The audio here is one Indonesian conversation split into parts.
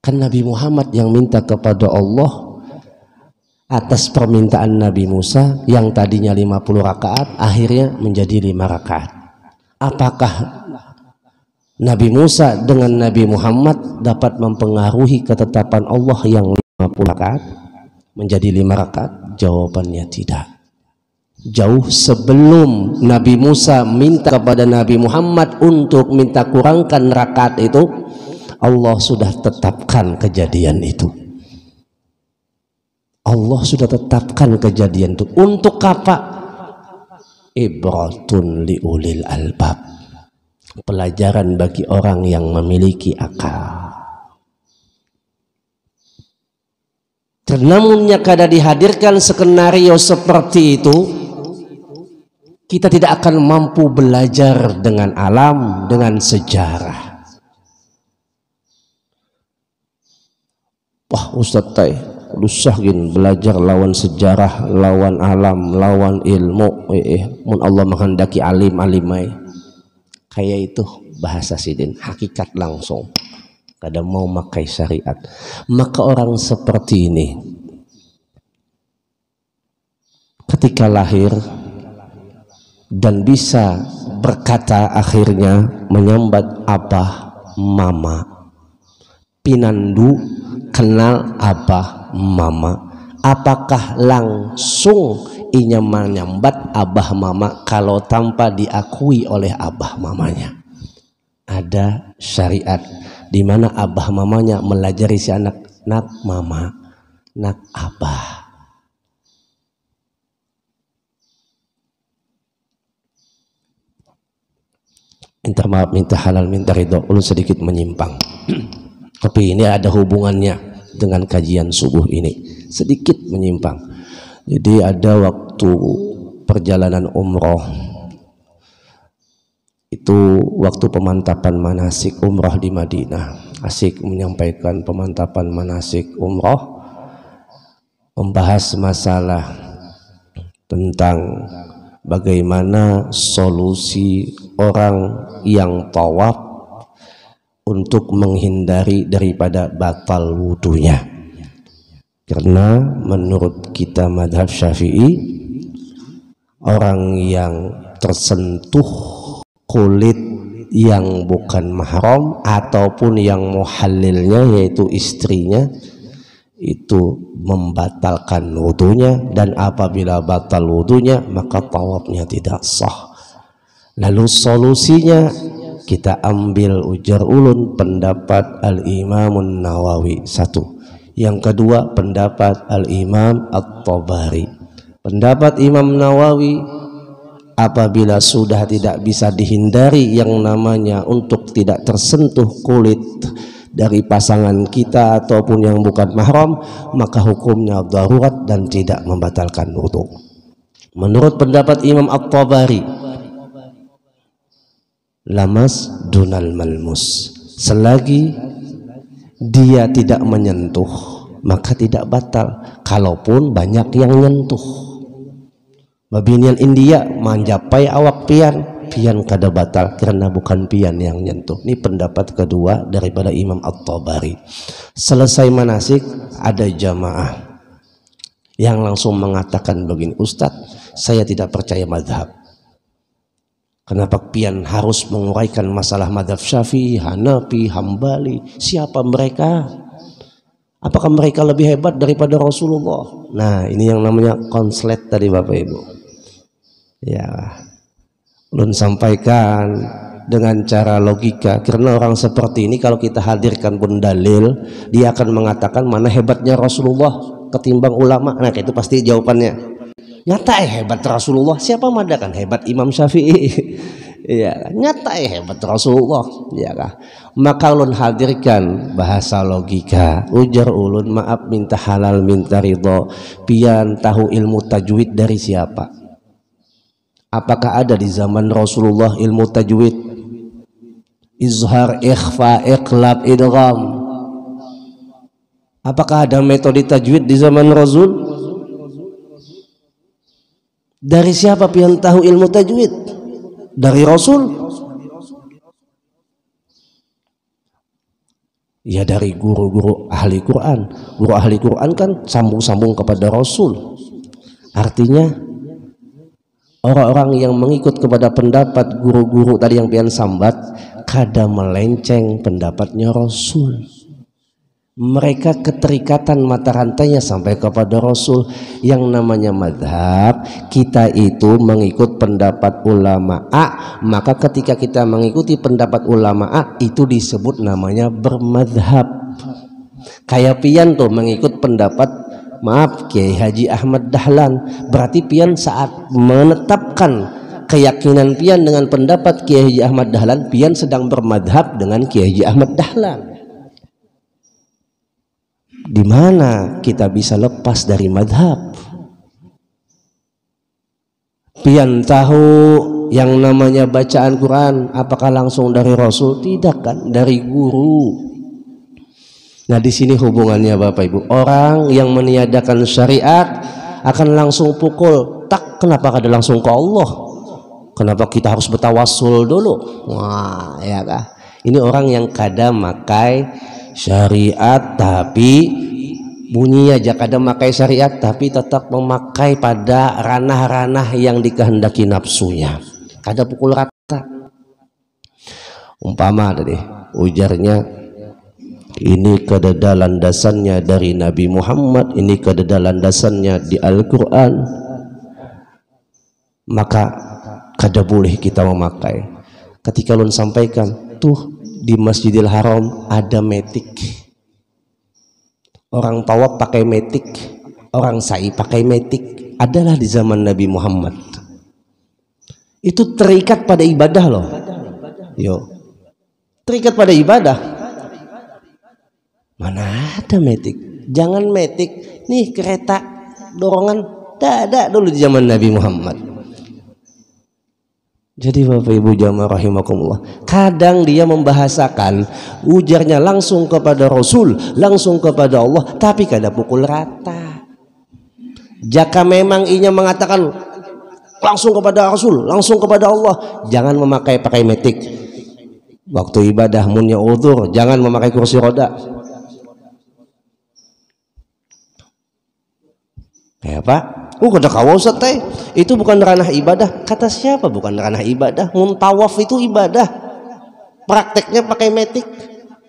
Kan Nabi Muhammad yang minta kepada Allah atas permintaan Nabi Musa yang tadinya 50 rakaat akhirnya menjadi 5 rakaat. Apakah Nabi Musa dengan Nabi Muhammad dapat mempengaruhi ketetapan Allah yang 50 rakaat menjadi 5 rakaat? Jawabannya tidak. Jauh sebelum Nabi Musa minta kepada Nabi Muhammad untuk minta kurangkan rakaat itu, Allah sudah tetapkan kejadian itu. Allah sudah tetapkan kejadian itu. Untuk apa? Ibratun liulil albab. Pelajaran bagi orang yang memiliki akal. Namunnya kada dihadirkan skenario seperti itu, kita tidak akan mampu belajar dengan alam, dengan sejarah. Wah Ustaz Tay, lusah gin belajar lawan sejarah, lawan alam, lawan ilmu. Mun Allah menghendaki alim alimai. Kayak itu bahasa sidin, hakikat langsung. Kada mau makai syariat. Maka orang seperti ini ketika lahir dan bisa berkata akhirnya menyambat abah mama, pinandu kenal abah mama, apakah langsung inya menyambat abah mama kalau tanpa diakui oleh abah mamanya? Ada syariat di mana abah mamanya melajari si anak, nak mama, nak abah. Minta maaf, minta halal, minta ridho. Ulun sedikit menyimpang. Tapi ini ada hubungannya dengan kajian subuh ini. Sedikit menyimpang. Jadi ada waktu perjalanan umroh. Itu waktu pemantapan manasik umroh di Madinah. Asik menyampaikan pemantapan manasik umroh. Membahas masalah tentang bagaimana solusi orang yang tawaf untuk menghindari daripada batal wudunya. Karena menurut kita madhab Syafi'i, orang yang tersentuh kulit yang bukan mahram ataupun yang muhallilnya yaitu istrinya itu membatalkan wudunya, dan apabila batal wudunya maka tawafnya tidak sah. Lalu solusinya kita ambil ujar ulun pendapat Al-Imamun Nawawi satu. Yang kedua pendapat Al-Imam At-Tabari. Pendapat Imam Nawawi, apabila sudah tidak bisa dihindari yang namanya untuk tidak tersentuh kulit dari pasangan kita ataupun yang bukan mahram, maka hukumnya darurat dan tidak membatalkan wudu. Menurut pendapat Imam At-Tabari, lamas dunal malmus, selagi dia tidak menyentuh maka tidak batal, kalaupun banyak yang nyentuh. Babinian India manjapai awak pian, pian kada batal karena bukan pian yang nyentuh. Ini pendapat kedua daripada Imam At-Tabari. Selesai manasik ada jamaah yang langsung mengatakan begini, Ustadz, saya tidak percaya madhab. Kenapa pian harus menguraikan masalah madhab Syafi'i, Hanafi, Hambali? Siapa mereka? Apakah mereka lebih hebat daripada Rasulullah? Nah, ini yang namanya konslet tadi Bapak Ibu. Ya, ulun sampaikan dengan cara logika, karena orang seperti ini kalau kita hadirkan pun dalil, dia akan mengatakan mana hebatnya Rasulullah ketimbang ulama. Nah, itu pasti jawabannya. Nyata hebat Rasulullah, siapa madakan hebat Imam Syafi'i? Iya, nyata hebat Rasulullah, ya kah? Maka ulun hadirkan bahasa logika, ujar ulun, maaf minta halal minta ridho, pian tahu ilmu tajwid dari siapa? Apakah ada di zaman Rasulullah ilmu tajwid? Izhar, ikhfa, iqlab, idgham. Apakah ada metode tajwid di zaman Rasul? Dari siapa pian tahu ilmu tajwid? Dari Rasul. Ya dari guru-guru ahli Quran. Guru ahli Quran kan sambung-sambung kepada Rasul. Artinya orang-orang yang mengikut kepada pendapat guru-guru tadi yang pian sambat kada melenceng pendapatnya Rasul. Mereka keterikatan mata rantainya sampai kepada Rasul. Yang namanya madhab, kita itu mengikut pendapat ulama A, maka ketika kita mengikuti pendapat ulama A itu disebut namanya bermadhab. Kayak pian tuh mengikut pendapat, maaf, Kiai Haji Ahmad Dahlan, berarti pian saat menetapkan keyakinan pian dengan pendapat Kiai Haji Ahmad Dahlan, pian sedang bermadhab dengan Kiai Haji Ahmad Dahlan. Di mana kita bisa lepas dari madhab? Pian tahu yang namanya bacaan Quran apakah langsung dari Rasul? Tidak kan, dari guru. Nah di sini hubungannya Bapak Ibu. Orang yang meniadakan syariat akan langsung pukul tak, kenapa kada langsung ke Allah? Kenapa kita harus bertawassul dulu? Wah, ya kah? Ini orang yang kada makai syariat tapi bunyi aja, kada makai syariat tapi tetap memakai pada ranah-ranah yang dikehendaki nafsunya. Kada pukul rata. Umpama tadi ujarnya, ini kada landasannya dari Nabi Muhammad, ini kada landasannya di Al-Quran, maka kada boleh kita memakai. Ketika ulun sampaikan tuh di Masjidil Haram ada metik, orang tawaf pakai metik, orang sa'i pakai metik, adalah di zaman Nabi Muhammad. Itu terikat pada ibadah loh. Yo, terikat pada ibadah. Mana ada metik? Jangan metik, nih kereta dorongan, ada dulu di zaman Nabi Muhammad. Jadi Bapak Ibu jamaah rahimakumullah, kadang dia membahasakan ujarnya langsung kepada Rasul, langsung kepada Allah, tapi kada pukul rata. Jika memang inya mengatakan langsung kepada Rasul, langsung kepada Allah, jangan pakai metik. Waktu ibadah munnya uzur, jangan memakai kursi roda. Kayak apa? Kada kawa Ustaz teh. Itu bukan ranah ibadah. Kata siapa bukan ranah ibadah? Mun tawaf itu ibadah. Prakteknya pakai metik.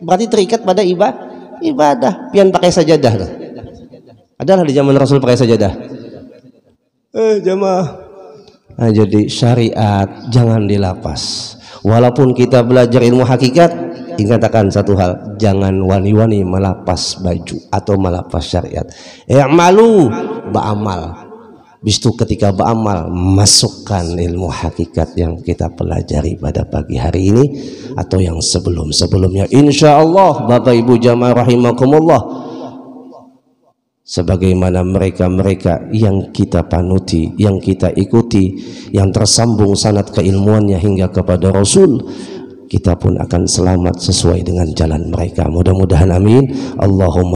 Berarti terikat pada ibadah. Pian pakai sajadah tuh. Adalah di zaman Rasul pakai sajadah. Jamaah. Nah, jadi syariat jangan dilapas. Walaupun kita belajar ilmu hakikat, ingatkan satu hal, jangan wani-wani melapas baju atau melapas syariat. I'malu ba'amal. Bistu ketika beramal, masukkan ilmu hakikat yang kita pelajari pada pagi hari ini atau yang sebelum-sebelumnya. Insya Allah Bapak Ibu jamaah rahimakumullah, sebagaimana mereka-mereka yang kita panuti, yang kita ikuti, yang tersambung sanad keilmuannya hingga kepada Rasul, kita pun akan selamat sesuai dengan jalan mereka. Mudah-mudahan amin. Allahumma